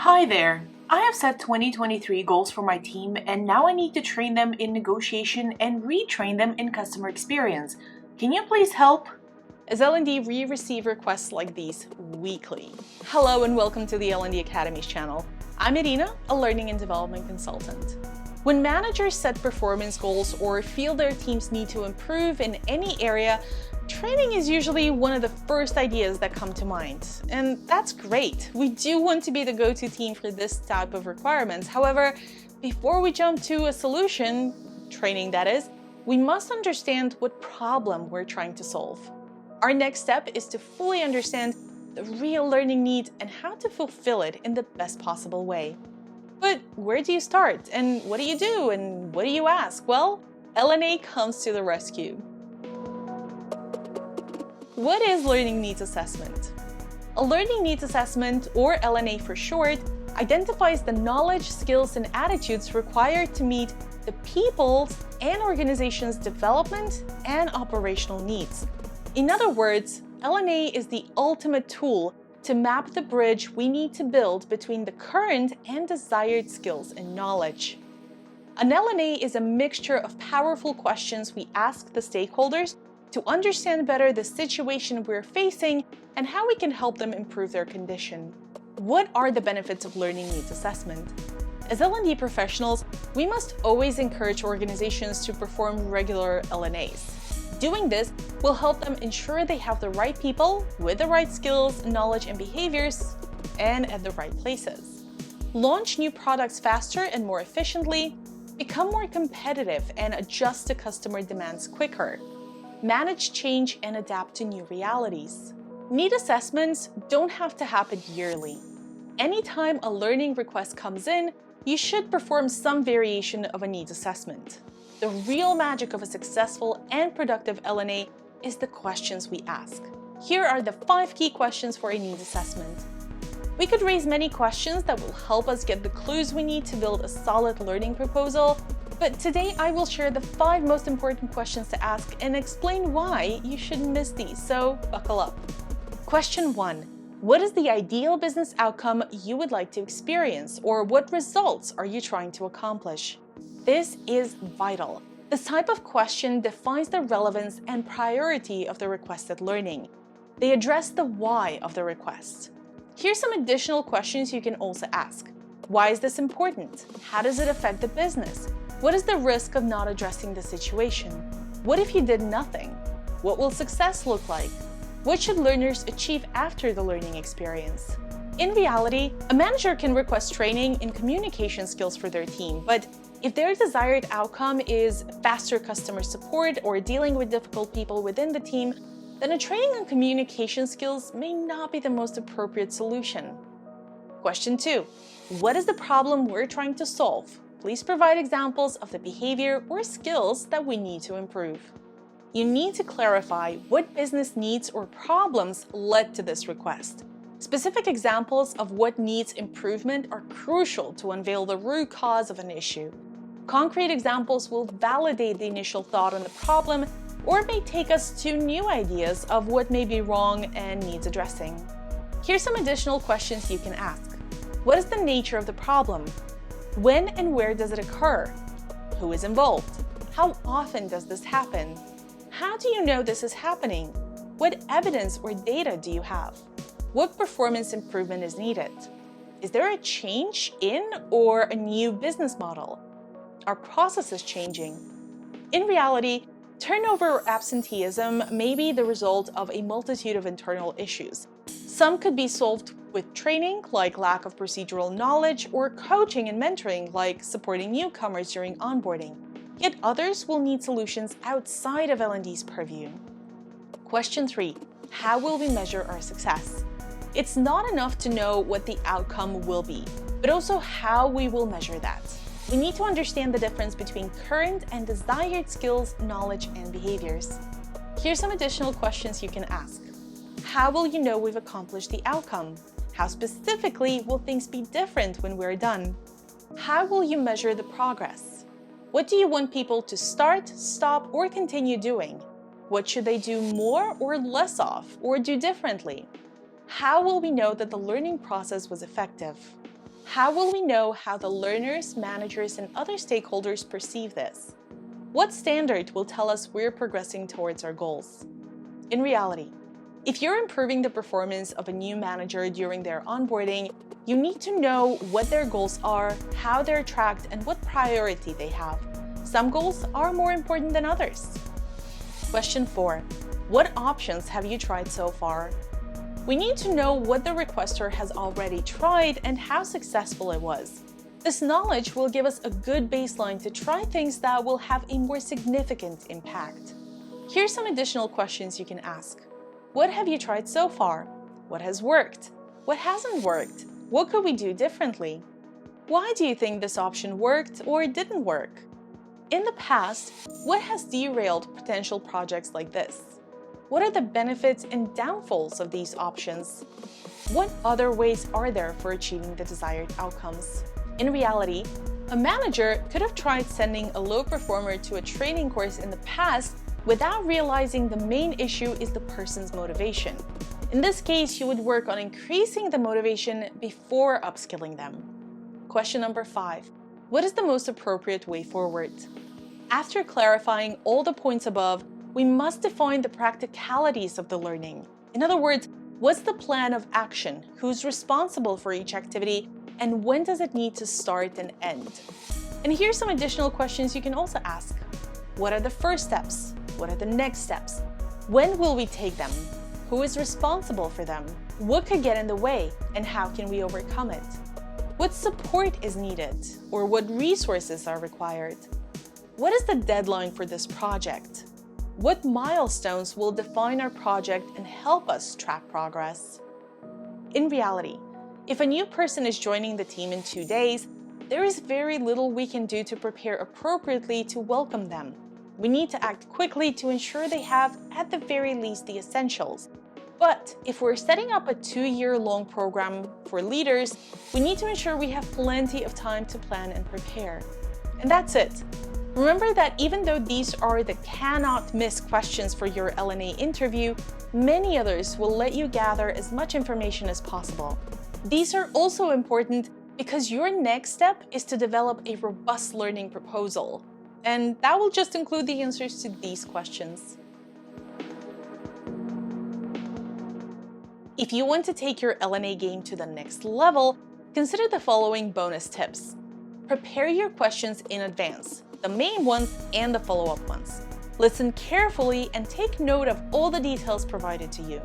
Hi there. I have set 2023 goals for my team and now I need to train them in negotiation and retrain them in customer experience. Can you please help? As L&D, we receive requests like these weekly. Hello and welcome to the L&D Academy's channel. I'm Irina, a learning and development consultant. When managers set performance goals or feel their teams need to improve in any area, training is usually one of the first ideas that come to mind. And that's great. We do want to be the go-to team for this type of requirements. However, before we jump to a solution, training that is, we must understand what problem we're trying to solve. Our next step is to fully understand the real learning need and how to fulfill it in the best possible way. But where do you start? And what do you do? And what do you ask? Well, L&A comes to the rescue. What is Learning Needs Assessment? A Learning Needs Assessment, or L&A for short, identifies the knowledge, skills, and attitudes required to meet the people's and organization's development and operational needs. In other words, L&A is the ultimate tool to map the bridge we need to build between the current and desired skills and knowledge. An L&A is a mixture of powerful questions we ask the stakeholders to understand better the situation we're facing and how we can help them improve their condition. What are the benefits of Learning Needs Assessment? As L&D professionals, we must always encourage organizations to perform regular L&As. Doing this will help them ensure they have the right people with the right skills, knowledge, and behaviors, and at the right places. Launch new products faster and more efficiently, become more competitive, and adjust to customer demands quicker. Manage change and adapt to new realities. Need assessments don't have to happen yearly. Anytime a learning request comes in, you should perform some variation of a needs assessment. The real magic of a successful and productive L&A is the questions we ask. Here are the 5 key questions for a needs assessment. We could raise many questions that will help us get the clues we need to build a solid learning proposal, but today I will share the 5 most important questions to ask and explain why you shouldn't miss these, so buckle up. Question 1. What is the ideal business outcome you would like to experience, or what results are you trying to accomplish? This is vital. This type of question defines the relevance and priority of the requested learning. They address the why of the request. Here's some additional questions you can also ask. Why is this important? How does it affect the business? What is the risk of not addressing the situation? What if you did nothing? What will success look like? What should learners achieve after the learning experience? In reality, a manager can request training in communication skills for their team, but if their desired outcome is faster customer support or dealing with difficult people within the team, then a training on communication skills may not be the most appropriate solution. Question 2. What is the problem we're trying to solve? Please provide examples of the behavior or skills that we need to improve. You need to clarify what business needs or problems led to this request. Specific examples of what needs improvement are crucial to unveil the root cause of an issue. Concrete examples will validate the initial thought on the problem or may take us to new ideas of what may be wrong and needs addressing. Here's some additional questions you can ask. What is the nature of the problem? When and where does it occur? Who is involved? How often does this happen? How do you know this is happening? What evidence or data do you have? What performance improvement is needed? Is there a change in or a new business model? Are processes changing? In reality, turnover or absenteeism may be the result of a multitude of internal issues. Some could be solved with training, like lack of procedural knowledge, or coaching and mentoring, like supporting newcomers during onboarding. Yet others will need solutions outside of L&D's purview. Question 3. How will we measure our success? It's not enough to know what the outcome will be, but also how we will measure that. We need to understand the difference between current and desired skills, knowledge, and behaviors. Here's some additional questions you can ask. How will you know we've accomplished the outcome? How specifically will things be different when we're done? How will you measure the progress? What do you want people to start, stop, or continue doing? What should they do more or less of, or do differently? How will we know that the learning process was effective? How will we know how the learners, managers, and other stakeholders perceive this? What standard will tell us we're progressing towards our goals? In reality, if you're improving the performance of a new manager during their onboarding, you need to know what their goals are, how they're tracked, and what priority they have. Some goals are more important than others. Question 4. What options have you tried so far? We need to know what the requester has already tried and how successful it was. This knowledge will give us a good baseline to try things that will have a more significant impact. Here's some additional questions you can ask. What have you tried so far? What has worked? What hasn't worked? What could we do differently? Why do you think this option worked or didn't work? In the past, what has derailed potential projects like this? What are the benefits and downfalls of these options? What other ways are there for achieving the desired outcomes? In reality, a manager could have tried sending a low performer to a training course in the past without realizing the main issue is the person's motivation. In this case, you would work on increasing the motivation before upskilling them. Question number 5. What is the most appropriate way forward? After clarifying all the points above, we must define the practicalities of the learning. In other words, what's the plan of action? Who's responsible for each activity? And when does it need to start and end? And here's some additional questions you can also ask. What are the first steps? What are the next steps? When will we take them? Who is responsible for them? What could get in the way, and how can we overcome it? What support is needed, or what resources are required? What is the deadline for this project? What milestones will define our project and help us track progress? In reality, if a new person is joining the team in 2 days, there is very little we can do to prepare appropriately to welcome them. We need to act quickly to ensure they have, at the very least, the essentials. But if we're setting up a 2-year-long program for leaders, we need to ensure we have plenty of time to plan and prepare. And that's it. Remember that even though these are the cannot-miss questions for your LNA interview, many others will let you gather as much information as possible. These are also important because your next step is to develop a robust learning proposal. And that will just include the answers to these questions. If you want to take your LNA game to the next level, consider the following bonus tips. Prepare your questions in advance, the main ones and the follow-up ones. Listen carefully and take note of all the details provided to you.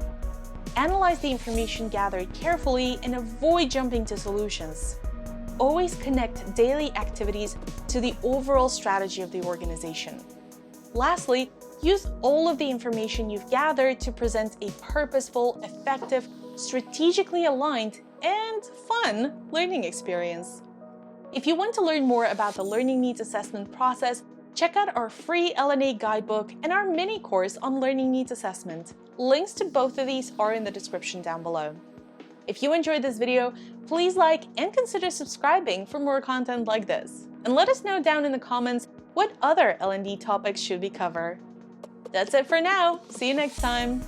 Analyze the information gathered carefully and avoid jumping to solutions. Always connect daily activities to the overall strategy of the organization. Lastly, use all of the information you've gathered to present a purposeful, effective, strategically aligned, and fun learning experience. If you want to learn more about the learning needs assessment process, check out our free LNA guidebook and our mini course on learning needs assessment. Links to both of these are in the description down below. If you enjoyed this video, please like and consider subscribing for more content like this. And let us know down in the comments what other L&D topics should we cover. That's it for now. See you next time.